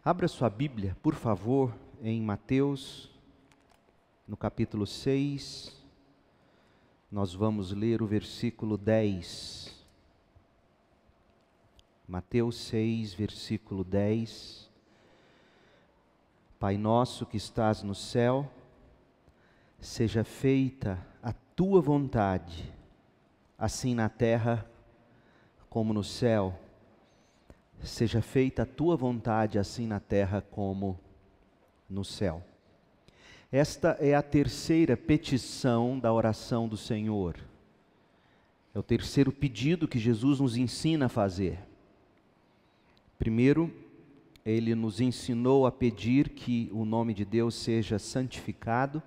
Abra sua Bíblia, por favor, em Mateus, no capítulo 6, nós vamos ler o versículo 10. Mateus 6, versículo 10. Pai nosso que estás no céu, seja feita a tua vontade, assim na terra como no céu. Seja feita a tua vontade, assim na terra como no céu. Esta é a terceira petição da oração do Senhor. É o terceiro pedido que Jesus nos ensina a fazer. Primeiro, Ele nos ensinou a pedir que o nome de Deus seja santificado.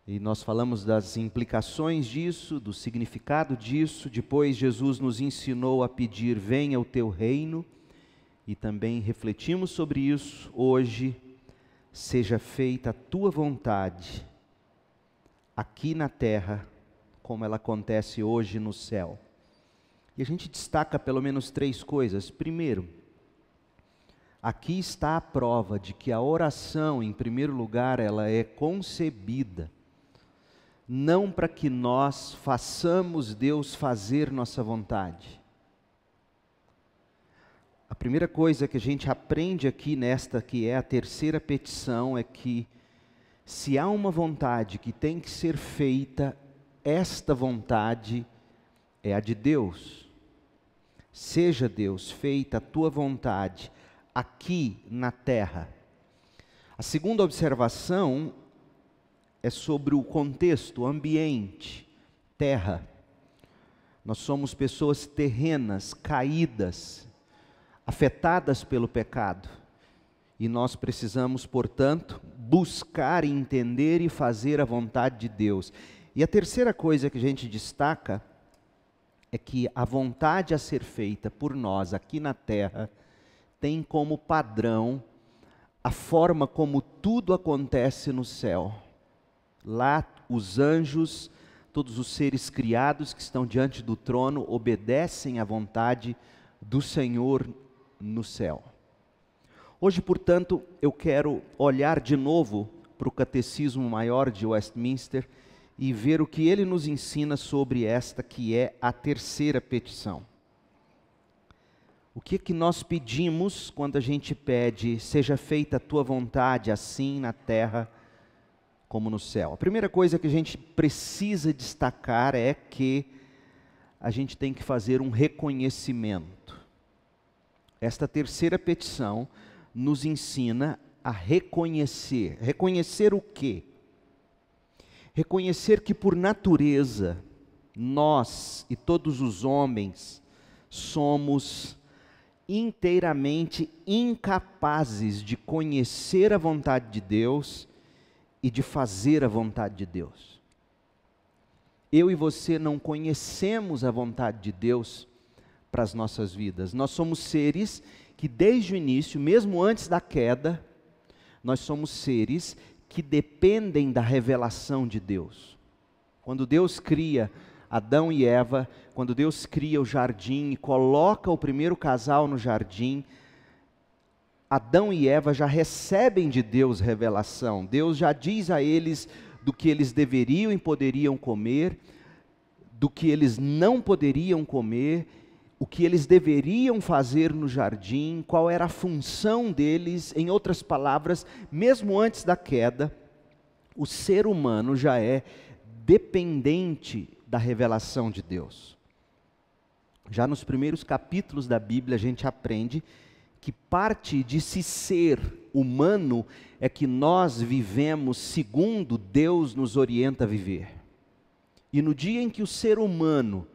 E nós falamos das implicações disso, do significado disso. Depois Jesus nos ensinou a pedir, venha o teu reino. E também refletimos sobre isso. Hoje, seja feita a tua vontade, aqui na terra, como ela acontece hoje no céu. E a gente destaca pelo menos três coisas. Primeiro, aqui está a prova de que a oração, em primeiro lugar, ela é concebida não para que nós façamos Deus fazer nossa vontade. A primeira coisa que a gente aprende aqui nesta, que é a terceira petição, é que se há uma vontade que tem que ser feita, esta vontade é a de Deus. Seja Deus, feita a tua vontade, aqui na terra. A segunda observação é sobre o contexto, o ambiente, terra. Nós somos pessoas terrenas, caídas, afetadas pelo pecado. E nós precisamos, portanto, buscar, entender e fazer a vontade de Deus. E a terceira coisa que a gente destaca é que a vontade a ser feita por nós aqui na terra tem como padrão a forma como tudo acontece no céu. Lá os anjos, todos os seres criados que estão diante do trono, obedecem à vontade do Senhor no céu. Hoje, portanto, eu quero olhar de novo para o Catecismo Maior de Westminster e ver o que ele nos ensina sobre esta que é a terceira petição. O que que nós pedimos quando a gente pede, seja feita a tua vontade, assim na terra como no céu? A primeira coisa que a gente precisa destacar é que a gente tem que fazer um reconhecimento. Esta terceira petição nos ensina a reconhecer. Reconhecer o quê? Reconhecer que por natureza, nós e todos os homens somos inteiramente incapazes de conhecer a vontade de Deus e de fazer a vontade de Deus. Eu e você não conhecemos a vontade de Deus para as nossas vidas. Nós somos seres que desde o início, mesmo antes da queda, nós somos seres que dependem da revelação de Deus. Quando Deus cria Adão e Eva, quando Deus cria o jardim e coloca o primeiro casal no jardim, Adão e Eva já recebem de Deus revelação. Deus já diz a eles do que eles deveriam e poderiam comer, do que eles não poderiam comer, o que eles deveriam fazer no jardim, qual era a função deles. Em outras palavras, mesmo antes da queda, o ser humano já é dependente da revelação de Deus. Já nos primeiros capítulos da Bíblia a gente aprende que parte de se ser humano é que nós vivemos segundo Deus nos orienta a viver. E no dia em que o ser humano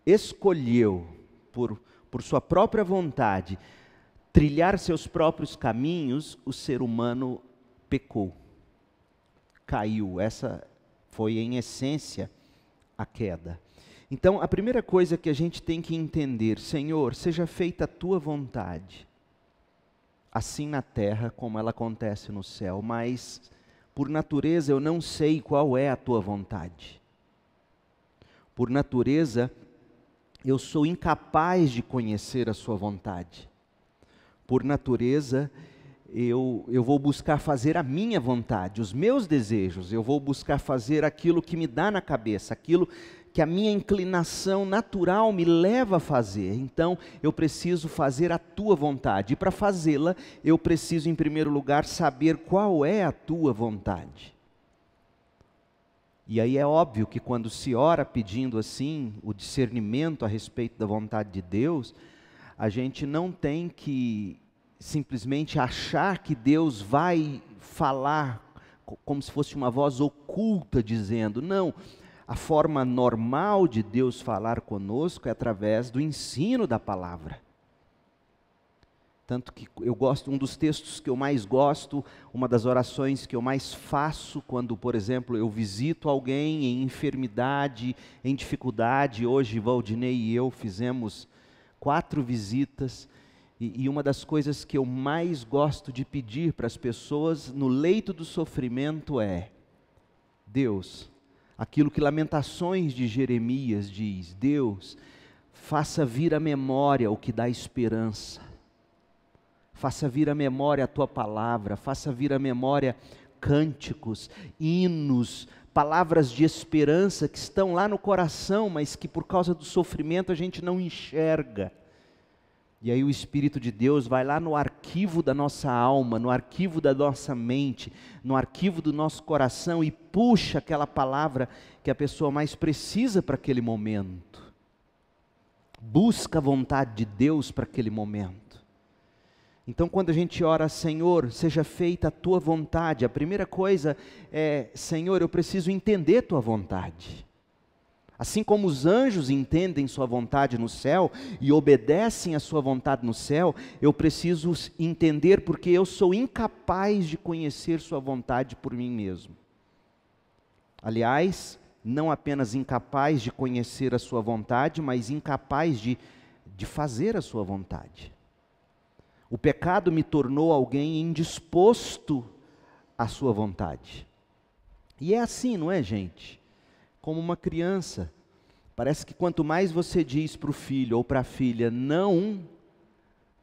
escolheu, por sua própria vontade, trilhar seus próprios caminhos, o ser humano pecou, caiu. Essa foi em essência a queda. Então a primeira coisa que a gente tem que entender: Senhor, seja feita a tua vontade, assim na terra como ela acontece no céu. Mas por natureza eu não sei qual é a tua vontade. Por natureza eu sou incapaz de conhecer a sua vontade. Por natureza, eu vou buscar fazer a minha vontade, os meus desejos, eu vou buscar fazer aquilo que me dá na cabeça, aquilo que a minha inclinação natural me leva a fazer. Então, eu preciso fazer a tua vontade. E para fazê-la, eu preciso, em primeiro lugar, saber qual é a tua vontade. E aí é óbvio que quando se ora pedindo assim, o discernimento a respeito da vontade de Deus, a gente não tem que simplesmente achar que Deus vai falar como se fosse uma voz oculta dizendo, não. A forma normal de Deus falar conosco é através do ensino da palavra. Tanto que eu gosto, um dos textos que eu mais gosto, uma das orações que eu mais faço quando, por exemplo, eu visito alguém em enfermidade, em dificuldade. Hoje, Valdinei e eu fizemos 4 visitas, e uma das coisas que eu mais gosto de pedir para as pessoas no leito do sofrimento é: Deus, aquilo que Lamentações de Jeremias diz, Deus, faça vir à memória o que dá esperança, faça vir à memória a tua palavra, faça vir à memória cânticos, hinos, palavras de esperança que estão lá no coração, mas que por causa do sofrimento a gente não enxerga. E aí o Espírito de Deus vai lá no arquivo da nossa alma, no arquivo da nossa mente, no arquivo do nosso coração e puxa aquela palavra que a pessoa mais precisa para aquele momento. Busca a vontade de Deus para aquele momento. Então quando a gente ora, Senhor, seja feita a tua vontade, a primeira coisa é, Senhor, eu preciso entender a tua vontade. Assim como os anjos entendem sua vontade no céu e obedecem a sua vontade no céu, eu preciso entender porque eu sou incapaz de conhecer sua vontade por mim mesmo. Aliás, não apenas incapaz de conhecer a sua vontade, mas incapaz de fazer a sua vontade. O pecado me tornou alguém indisposto à sua vontade. E é assim, não é, gente? Como uma criança, parece que quanto mais você diz para o filho ou para a filha não,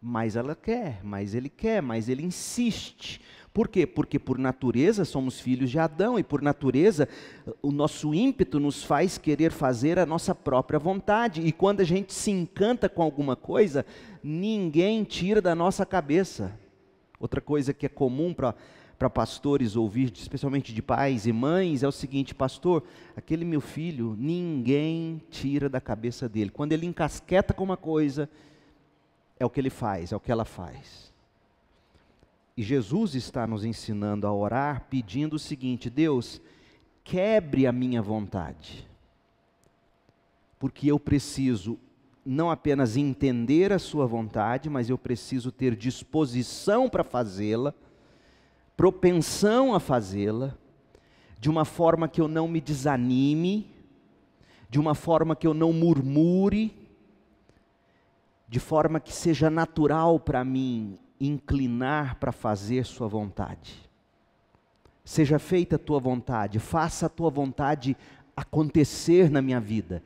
mais ela quer, mais ele quer, mais ele insiste. Por quê? Porque por natureza somos filhos de Adão e por natureza o nosso ímpeto nos faz querer fazer a nossa própria vontade. E quando a gente se encanta com alguma coisa, ninguém tira da nossa cabeça. Outra coisa que é comum para pastores ouvir, especialmente de pais e mães, é o seguinte: pastor, aquele meu filho, ninguém tira da cabeça dele. Quando ele encasqueta com uma coisa, é o que ele faz, é o que ela faz. E Jesus está nos ensinando a orar, pedindo o seguinte: Deus, quebre a minha vontade, porque eu preciso não apenas entender a sua vontade, mas eu preciso ter disposição para fazê-la, propensão a fazê-la, de uma forma que eu não me desanime, de uma forma que eu não murmure, de forma que seja natural para mim inclinar para fazer sua vontade. Seja feita a tua vontade, faça a tua vontade acontecer na minha vida.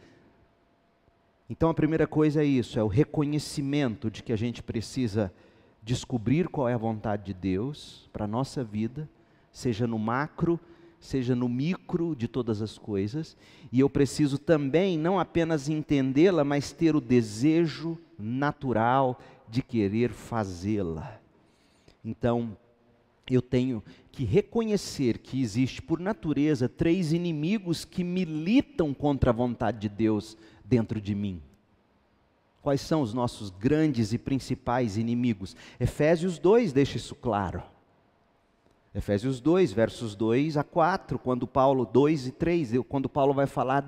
Então a primeira coisa é isso, é o reconhecimento de que a gente precisa descobrir qual é a vontade de Deus para a nossa vida, seja no macro, seja no micro de todas as coisas, e eu preciso também não apenas entendê-la, mas ter o desejo natural de querer fazê-la. Então, eu tenho que reconhecer que existe por natureza 3 inimigos que militam contra a vontade de Deus dentro de mim. Quais são os nossos grandes e principais inimigos? Efésios 2 deixa isso claro. Efésios 2, versos 2 a 4, quando Paulo, 2 e 3, quando Paulo vai falar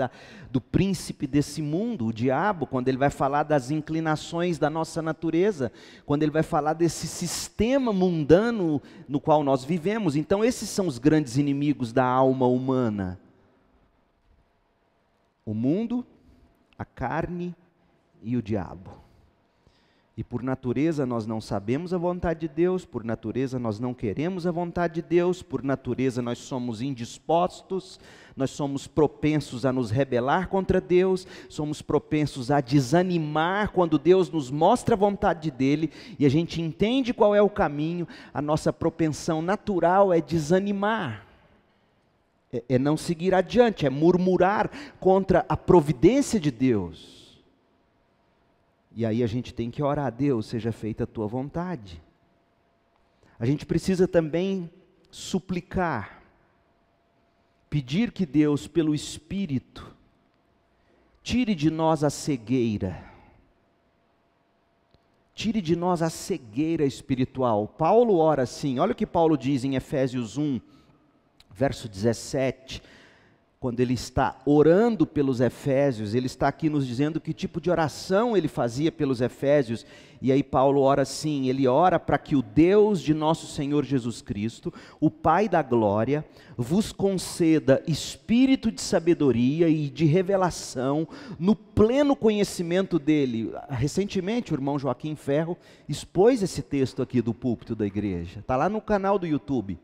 do príncipe desse mundo, o diabo, quando ele vai falar das inclinações da nossa natureza, quando ele vai falar desse sistema mundano no qual nós vivemos. Então esses são os grandes inimigos da alma humana. O mundo, a carne e o diabo. E por natureza nós não sabemos a vontade de Deus, por natureza nós não queremos a vontade de Deus, por natureza nós somos indispostos, nós somos propensos a nos rebelar contra Deus, somos propensos a desanimar quando Deus nos mostra a vontade dEle e a gente entende qual é o caminho. A nossa propensão natural é desanimar, é não seguir adiante, é murmurar contra a providência de Deus. E aí a gente tem que orar a Deus, seja feita a tua vontade. A gente precisa também suplicar, pedir que Deus, pelo Espírito, tire de nós a cegueira. Tire de nós a cegueira espiritual. Paulo ora assim, olha o que Paulo diz em Efésios 1, verso 17, quando ele está orando pelos Efésios, ele está aqui nos dizendo que tipo de oração ele fazia pelos Efésios, e aí Paulo ora assim, ele ora para que o Deus de nosso Senhor Jesus Cristo, o Pai da glória, vos conceda espírito de sabedoria e de revelação no pleno conhecimento dele. Recentemente o irmão Joaquim Ferro expôs esse texto aqui do púlpito da igreja, está lá no canal do YouTube.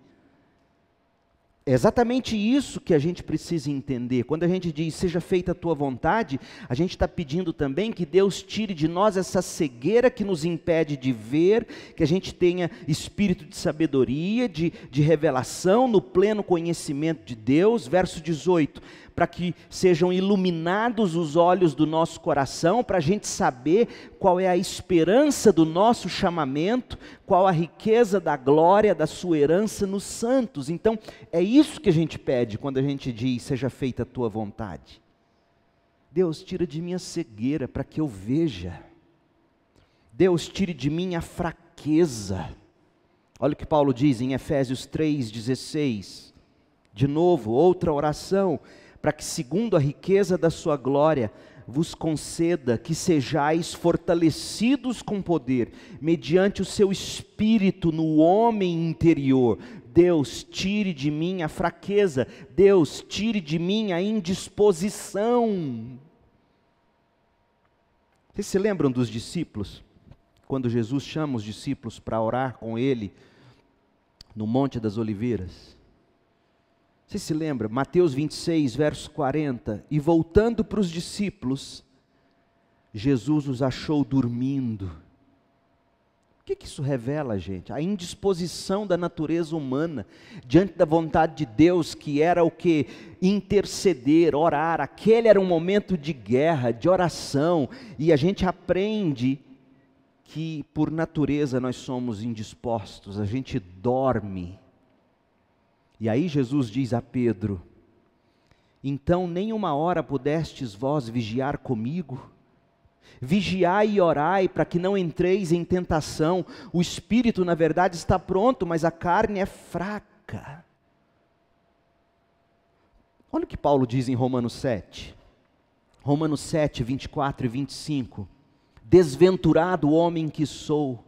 É exatamente isso que a gente precisa entender. Quando a gente diz, seja feita a tua vontade, a gente está pedindo também que Deus tire de nós essa cegueira que nos impede de ver, que a gente tenha espírito de sabedoria, de revelação no pleno conhecimento de Deus. Verso 18, para que sejam iluminados os olhos do nosso coração, para a gente saber qual é a esperança do nosso chamamento, qual a riqueza da glória da sua herança nos santos. Então, é isso que a gente pede quando a gente diz, seja feita a tua vontade. Deus, tira de mim a cegueira para que eu veja. Deus, tire de mim a fraqueza. Olha o que Paulo diz em Efésios 3,16. De novo, outra oração, para que segundo a riqueza da sua glória, vos conceda que sejais fortalecidos com poder, mediante o seu espírito no homem interior. Deus, tire de mim a fraqueza, Deus, tire de mim a indisposição. Vocês se lembram dos discípulos? Quando Jesus chama os discípulos para orar com Ele, no Monte das Oliveiras. Você se lembra? Mateus 26, verso 40. E voltando para os discípulos, Jesus os achou dormindo. O que isso revela, gente? A indisposição da natureza humana diante da vontade de Deus, que era o que? Interceder, orar. Aquele era um momento de guerra, de oração. E a gente aprende que por natureza nós somos indispostos, a gente dorme. E aí Jesus diz a Pedro, então nem uma hora pudestes vós vigiar comigo? Vigiai e orai para que não entreis em tentação. O espírito na verdade está pronto, mas a carne é fraca. Olha o que Paulo diz em Romanos 7. Romanos 7, 24 e 25. Desventurado homem que sou,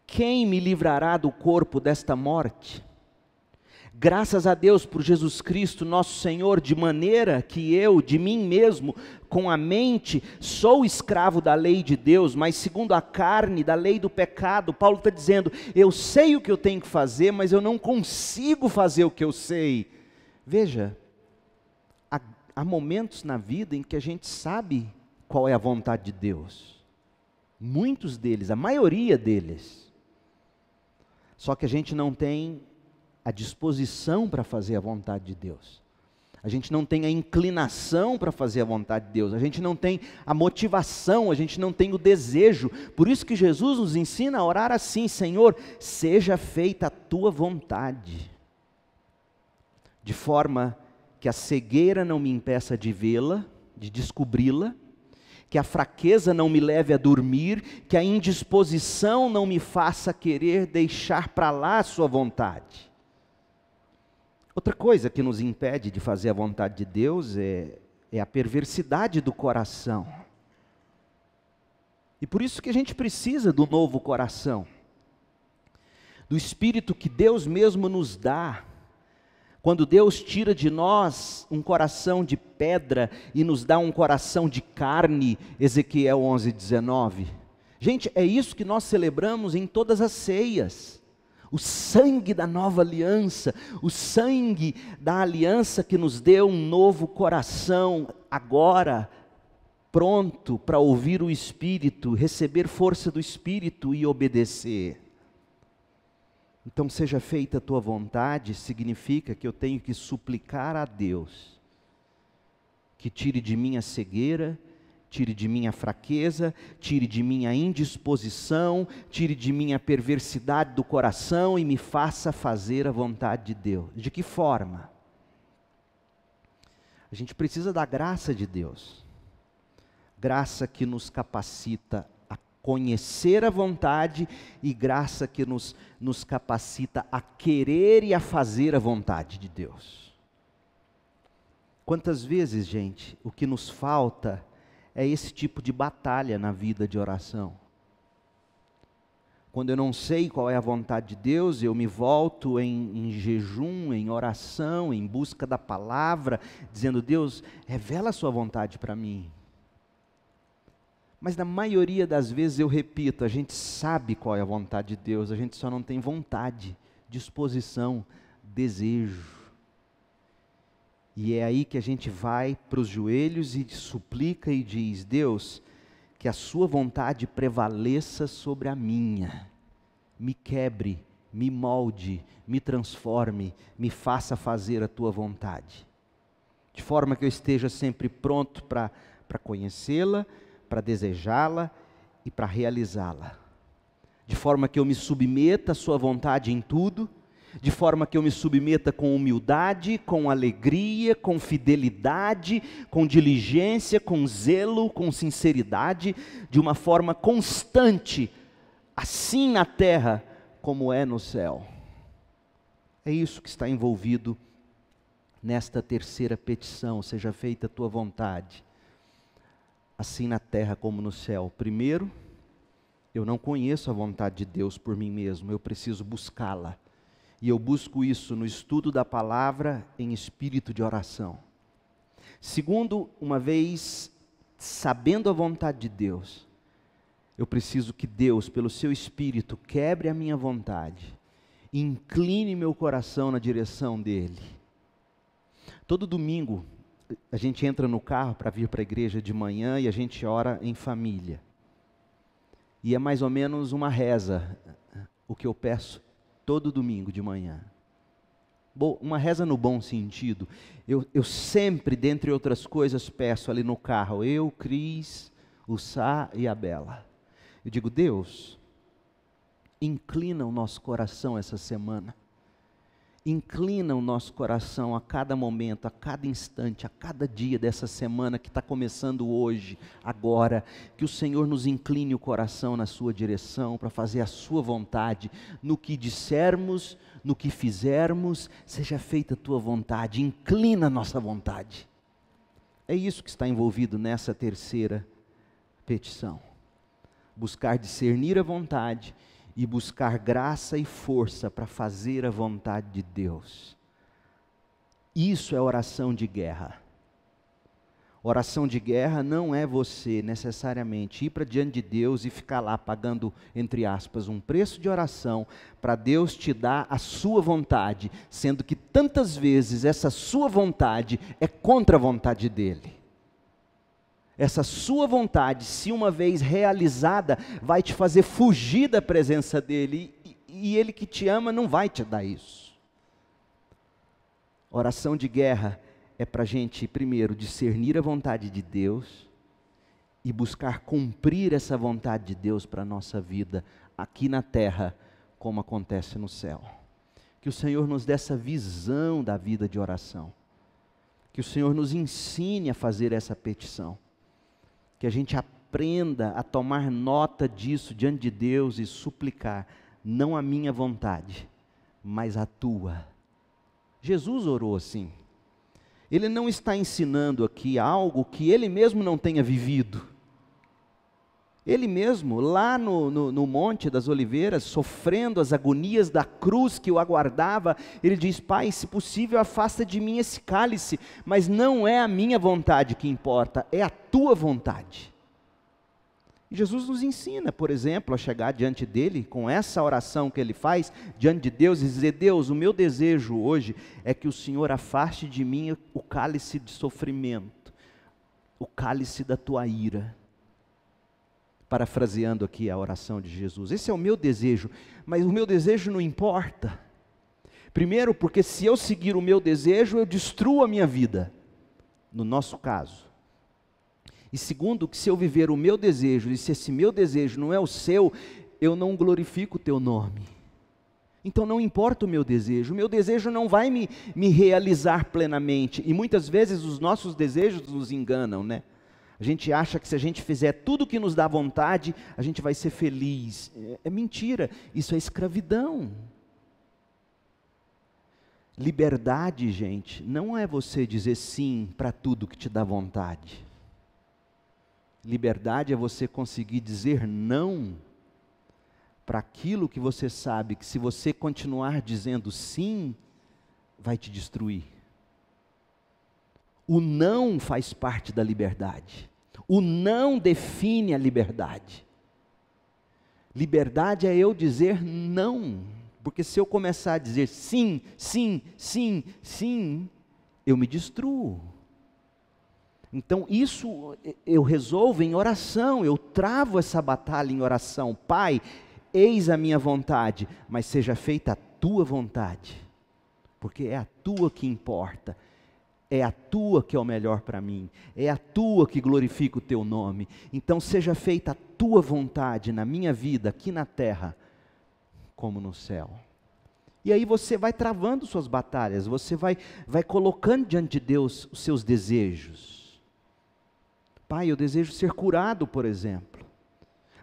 quem me livrará do corpo desta morte? Graças a Deus por Jesus Cristo, nosso Senhor, de maneira que eu, de mim mesmo, com a mente, sou escravo da lei de Deus, mas segundo a carne, da lei do pecado. Paulo está dizendo, eu sei o que eu tenho que fazer, mas eu não consigo fazer o que eu sei. Veja, há momentos na vida em que a gente sabe qual é a vontade de Deus. Muitos deles, a maioria deles. Só que a gente não tem a disposição para fazer a vontade de Deus. A gente não tem a inclinação para fazer a vontade de Deus. A gente não tem a motivação, a gente não tem o desejo. Por isso que Jesus nos ensina a orar assim, Senhor, seja feita a tua vontade. De forma que a cegueira não me impeça de vê-la, de descobri-la, que a fraqueza não me leve a dormir, que a indisposição não me faça querer deixar para lá a sua vontade. Outra coisa que nos impede de fazer a vontade de Deus é a perversidade do coração. E por isso que a gente precisa do novo coração, do Espírito que Deus mesmo nos dá. Quando Deus tira de nós um coração de pedra e nos dá um coração de carne, Ezequiel 11:19. Gente, é isso que nós celebramos em todas as ceias. O sangue da nova aliança, o sangue da aliança que nos deu um novo coração, agora pronto para ouvir o Espírito, receber força do Espírito e obedecer. Então, seja feita a tua vontade, significa que eu tenho que suplicar a Deus, que tire de mim a cegueira, tire de mim a fraqueza, tire de mim a indisposição, tire de mim a perversidade do coração e me faça fazer a vontade de Deus. De que forma? A gente precisa da graça de Deus. Graça que nos capacita a conhecer a vontade e graça que nos capacita a querer e a fazer a vontade de Deus. Quantas vezes, gente, o que nos falta é esse tipo de batalha na vida de oração. Quando eu não sei qual é a vontade de Deus, eu me volto em jejum, em oração, em busca da palavra, dizendo: Deus, revela a sua vontade para mim. Mas na maioria das vezes eu repito, a gente sabe qual é a vontade de Deus, a gente só não tem vontade, disposição, desejo. E é aí que a gente vai para os joelhos e suplica e diz: Deus, que a sua vontade prevaleça sobre a minha. Me quebre, me molde, me transforme, me faça fazer a tua vontade. De forma que eu esteja sempre pronto para conhecê-la, para desejá-la e para realizá-la. De forma que eu me submeta à sua vontade em tudo, de forma que eu me submeta com humildade, com alegria, com fidelidade, com diligência, com zelo, com sinceridade, de uma forma constante, assim na terra como é no céu. É isso que está envolvido nesta terceira petição: seja feita a tua vontade, assim na terra como no céu. Primeiro, eu não conheço a vontade de Deus por mim mesmo, eu preciso buscá-la. E eu busco isso no estudo da palavra em espírito de oração. Segundo, uma vez sabendo a vontade de Deus, eu preciso que Deus, pelo seu Espírito, quebre a minha vontade, incline meu coração na direção dEle. Todo domingo, a gente entra no carro para vir para a igreja de manhã e a gente ora em família. E é mais ou menos uma reza, o que eu peço todo domingo de manhã. Uma reza no bom sentido. Eu sempre, dentre outras coisas, peço ali no carro, eu, Cris, o Sá e a Bela. Eu digo: Deus, inclina o nosso coração essa semana. Inclina o nosso coração a cada momento, a cada instante, a cada dia dessa semana que está começando hoje, agora. Que o Senhor nos incline o coração na sua direção, para fazer a sua vontade. No que dissermos, no que fizermos, seja feita a tua vontade. Inclina a nossa vontade. É isso que está envolvido nessa terceira petição. Buscar discernir a vontade e buscar graça e força para fazer a vontade de Deus. Isso é oração de guerra. Oração de guerra não é você necessariamente ir para diante de Deus e ficar lá pagando, entre aspas, um preço de oração para Deus te dar a sua vontade, sendo que tantas vezes essa sua vontade é contra a vontade dEle. Essa sua vontade, se uma vez realizada, vai te fazer fugir da presença dEle, e Ele que te ama não vai te dar isso. Oração de guerra é para a gente, primeiro, discernir a vontade de Deus, e buscar cumprir essa vontade de Deus para a nossa vida, aqui na terra, como acontece no céu. Que o Senhor nos dê essa visão da vida de oração. Que o Senhor nos ensine a fazer essa petição. Que a gente aprenda a tomar nota disso diante de Deus e suplicar: não a minha vontade, mas a tua. Jesus orou assim. Ele não está ensinando aqui algo que ele mesmo não tenha vivido. Ele mesmo, lá no Monte das Oliveiras, sofrendo as agonias da cruz que o aguardava, ele diz: Pai, se possível, afasta de mim esse cálice, mas não é a minha vontade que importa, é a tua vontade. Jesus nos ensina, por exemplo, a chegar diante dele, com essa oração que ele faz, diante de Deus, e dizer: Deus, o meu desejo hoje é que o Senhor afaste de mim o cálice de sofrimento, o cálice da tua ira. Parafraseando aqui a oração de Jesus, esse é o meu desejo, mas o meu desejo não importa. Primeiro, porque se eu seguir o meu desejo, eu destruo a minha vida, no nosso caso. E segundo, que se eu viver o meu desejo, e se esse meu desejo não é o seu, eu não glorifico o teu nome. Então não importa o meu desejo não vai me realizar plenamente. E muitas vezes os nossos desejos nos enganam, né? A gente acha que se a gente fizer tudo o que nos dá vontade, a gente vai ser feliz. É mentira, isso é escravidão. Liberdade, gente, não é você dizer sim para tudo que te dá vontade. Liberdade é você conseguir dizer não para aquilo que você sabe que, se você continuar dizendo sim, vai te destruir. O não faz parte da liberdade. O não define a liberdade. Liberdade é eu dizer não. Porque se eu começar a dizer sim, sim, sim, sim, eu me destruo. Então isso eu resolvo em oração, eu travo essa batalha em oração. Pai, eis a minha vontade, mas seja feita a tua vontade. Porque é a tua que importa. É a tua que é o melhor para mim, é a tua que glorifica o teu nome. Então seja feita a tua vontade na minha vida, aqui na terra, como no céu. E aí você vai travando suas batalhas, você vai colocando diante de Deus os seus desejos. Pai, eu desejo ser curado, por exemplo.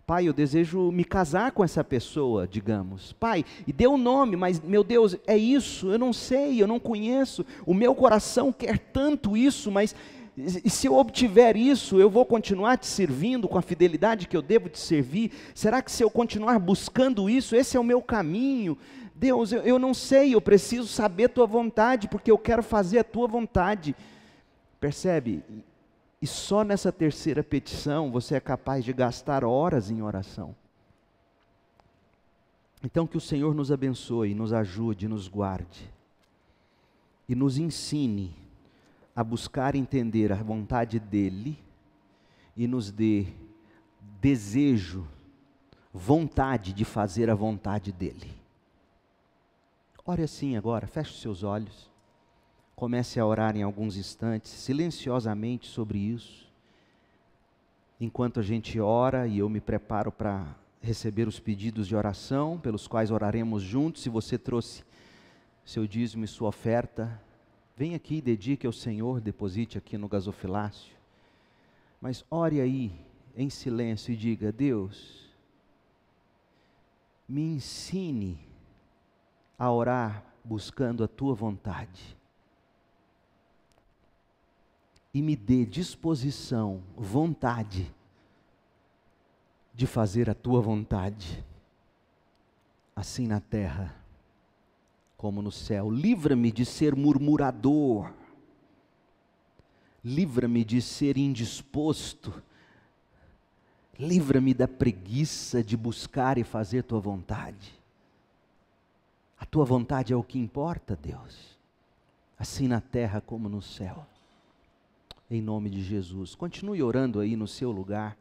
Pai, eu desejo me casar com essa pessoa, digamos. Pai, e dê um nome, mas meu Deus, é isso, eu não sei, eu não conheço. O meu coração quer tanto isso, mas e se eu obtiver isso, eu vou continuar te servindo com a fidelidade que eu devo te servir? Será que se eu continuar buscando isso, esse é o meu caminho? Deus, eu não sei, eu preciso saber a tua vontade, porque eu quero fazer a tua vontade. Percebe? E só nessa terceira petição você é capaz de gastar horas em oração. Então que o Senhor nos abençoe, nos ajude, nos guarde. E nos ensine a buscar entender a vontade dEle. E nos dê desejo, vontade de fazer a vontade dEle. Ore assim agora, feche os seus olhos. Comece a orar em alguns instantes, silenciosamente sobre isso. Enquanto a gente ora e eu me preparo para receber os pedidos de oração, pelos quais oraremos juntos. Se você trouxe seu dízimo e sua oferta, vem aqui e dedique ao Senhor, deposite aqui no gasofilácio. Mas ore aí, em silêncio, e diga: Deus, me ensine a orar buscando a tua vontade. E me dê disposição, vontade, de fazer a tua vontade, assim na terra, como no céu. Livra-me de ser murmurador, livra-me de ser indisposto, livra-me da preguiça de buscar e fazer tua vontade. A tua vontade é o que importa, Deus, assim na terra como no céu. Em nome de Jesus. Continue orando aí no seu lugar.